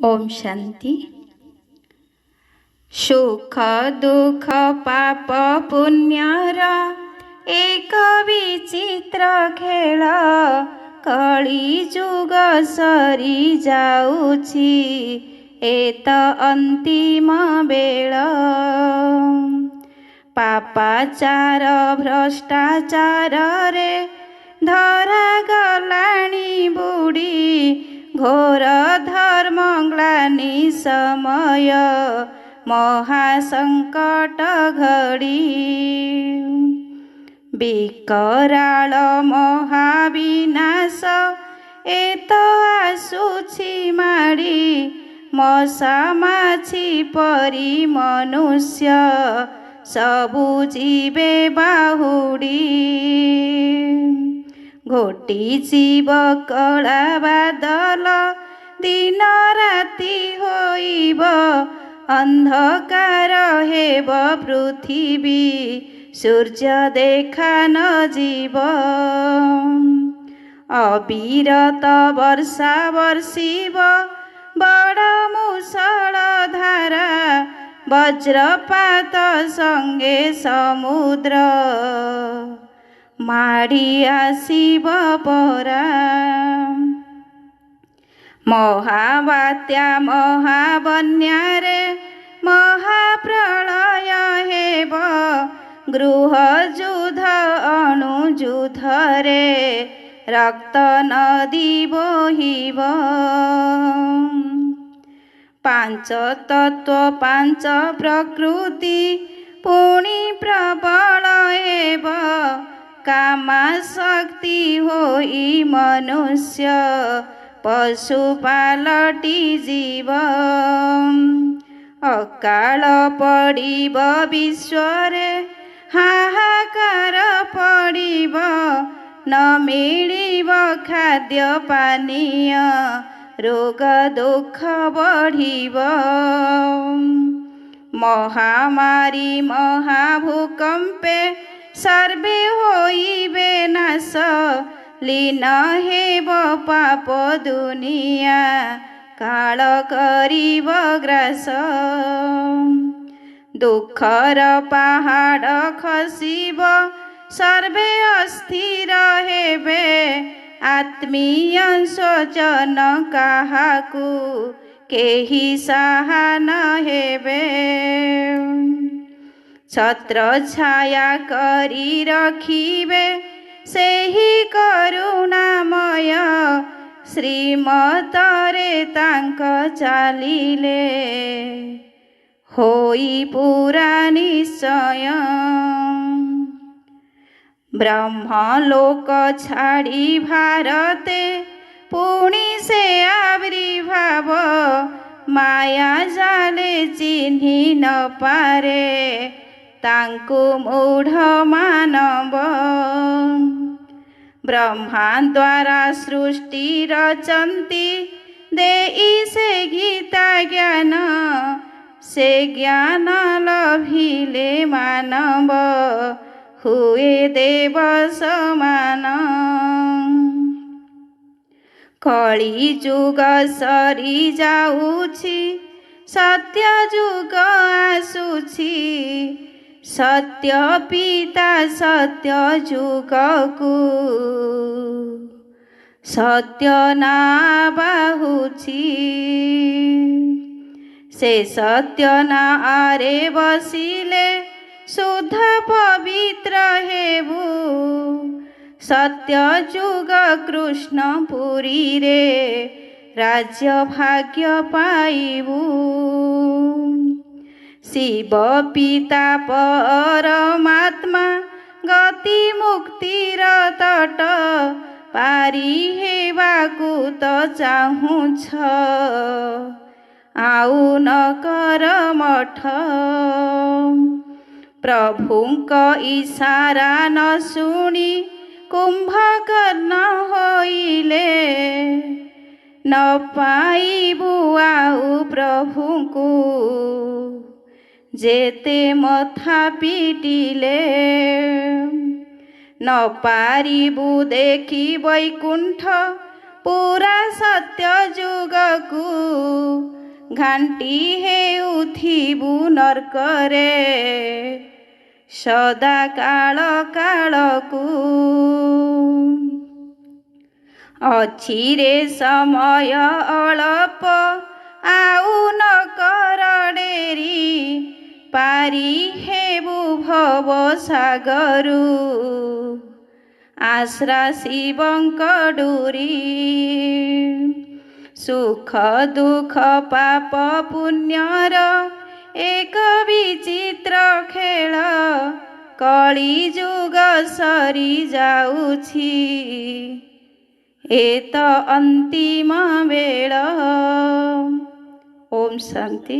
ओम शांति। सुख दुख पाप पुण्यर एक विचित्र खेल कली जुग सरी जाउछि एत अंतिम बेल। पापाचार भ्रष्टाचार रे धरा गलाणी बुड़ी घोर धर्म ग्लानि समय महासंकट घड़ी। विकराल महाविनाश एत आसुछि माड़ी मशा माछी परी मनुष्य सबु जीवे बाहुड़ी। घोटी जीव कला बादल दिन राति होइब अंधकार हेब पृथ्वी सूर्य देखा न जीव। अविरत वर्षा वर्षिब बड़ मुसळ धारा वज्रपात संगे समुद्र माड़ी आसीब परा। महाबात्या महाबन्या रे महाप्रलय हेब गृह युद्ध अणुयुद्ध रे रक्त नदी बोहिब। पांच तत्व पांच प्रकृति पुणी प्रबल हेब कामा शक्ति होई मनुष्य पशु पालटी जीव। अकाल पड़िब विश्वरे हाहाकार पड़िब न मिलिब खाद्य पानीय रोग दुख बढ़िब। महामारी महाभूकंपे सर्वे होइबे नाश लीन हेब पाप दुनिया काल करिब ग्रास। दुखर पहाड़ खसिब सर्वे अस्थिर हेबे आत्मीय स्वजन काहाकू केही साहा न हेबे। छत्र छाया करी रखिबे सेही करुणामय श्रीमतरे तांक चालिले होई पूरा निश्चय। ब्रह्मलोक छाड़ी भारते पुणी से आविर्भाव माया जाले चिन्हि न पारे तांकु मूढ़ मानव। ब्रह्मा द्वारा सृष्टि रचंती देई से गीता ज्ञान से ज्ञान लभिले मानव हुए देव समान। कली जुग सरी जाउछि सत्य जुग आसुछि सत्य पिता सत्य जुगकू सत्य ना बाहुछि। से सत्य ना आरे बसिले शुद्ध पवित्र हेबु सत्य जुग कृष्णपुरी रे राज्य भाग्य पाइबु। शिव पिता परमात्मा गति मुक्तिर तट पारी हेबाकू तो चाहुछ आउ न कर मठ। प्रभुंक इशारा न शुणी कुंभकर्ण होइले न पाइबु आउ प्रभुंकू जेते मथा पिटिले। न पारिबु देखि वैकुंठ पूरा सत्य जुगकू ଘାଣ୍ଟି ହେଉଥିବୁ ନର୍କରେ ସଦା କାଳ କାଳକୁ। ଅଛିରେ ସମୟ ଅଳପ ଆଉ ନ କର ଡେରି, ପାରି ହେବୁ ଭବ ସାଗରୁ ଆଶ୍ରା ଶିବଙ୍କ ଡୋରି। ସୁଖ ଦୁଃଖ ପାପ ପୁଣ୍ୟର ଏକ ବିଚିତ୍ର ଖେଳ, କଳି ଯୁଗ ସରି ଯାଉଛି ଏ ତ ଅନ୍ତିମ ବେଳ। ଓମ୍ ଶାନ୍ତି।